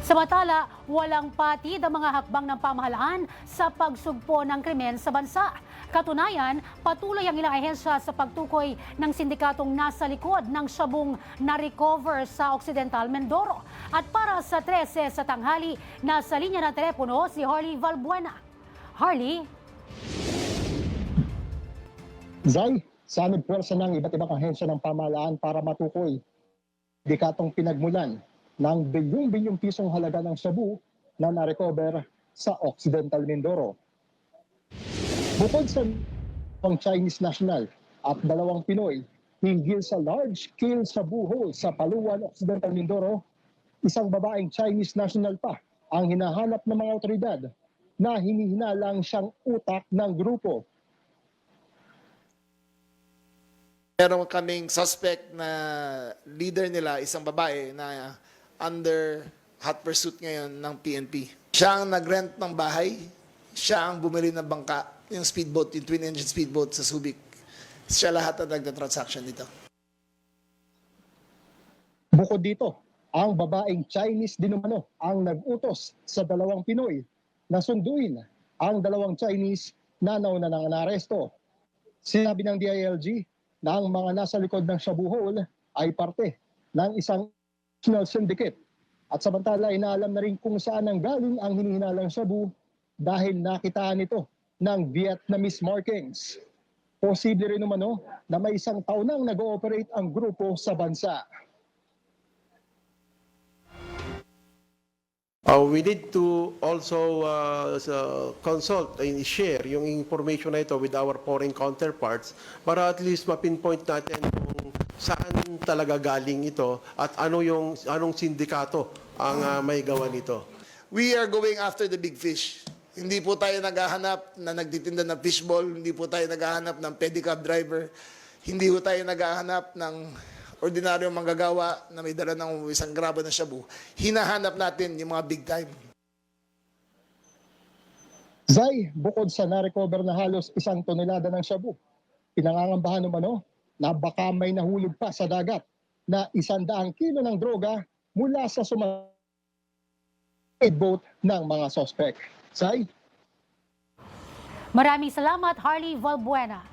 Samantala, walang patid ang mga hakbang ng pamahalaan sa pagsugpo ng krimen sa bansa. Katunayan, patuloy ang ilang ahensya sa pagtukoy ng sindikatong nasa likod ng sabong na-recover sa Occidental Mindoro. At para sa 13 sa tanghali, nasa linya ng telepono si Harley Valbuena. Harley? Zay, sanib puwersa ng iba't ibang ahensya ng pamahalaan para matukoy sindikatong pinagmulan ng bilyong-bilyong pisong halaga ng shabu na na-recover sa Occidental Mindoro. Bukod sa pang Chinese national at 2 Pinoy hinggil sa large-scale shabu haul sa Paluan, Occidental Mindoro, isang babaeng Chinese national pa ang hinahanap ng mga otoridad na hinihinalang siyang utak ng grupo. Meron kaming suspect na leader nila, isang babae na under hot pursuit ngayon ng PNP. Siya ang nag-rent ng bahay, siya ang bumili ng bangka, yung speedboat, yung twin-engine speedboat sa Subic. Siya lahat ang nagda-transaction dito. Bukod dito, ang babaeng Chinese din umano ang nag-utos sa 2 Pinoy na sunduin ang 2 Chinese na nauna nang naaresto. Sinabi ng DILG na ang mga nasa likod ng shabu haul ay parte ng isang national syndicate. At samantala, inaalam na rin kung saan ang galing ang hinihinalang shabu dahil nakitaan ito ng Vietnamese markings. Posible rin umano na may isang taon nang nag-ooperate ang grupo sa bansa. We need to also consult and share yung information na ito with our foreign counterparts para at least mapinpoint natin kung saan talaga galing ito at anong sindikato ang may gawa nito. We are going after the big fish. Hindi po tayo naghahanap na nagtitinda ng fishball, hindi po tayo naghahanap ng pedicab driver, hindi po tayo naghahanap ng ordinaryong manggagawa na may dala ng 1 gramo ng shabu. Hinahanap natin yung mga big time. Zay, bukod sa na-recover na halos 1 tonelada ng shabu, pinangangambahan umano na baka may nahulog pa sa dagat na 100 kilo ng droga mula sa boat ng mga sospek. Zay? Maraming salamat, Harley Valbuena.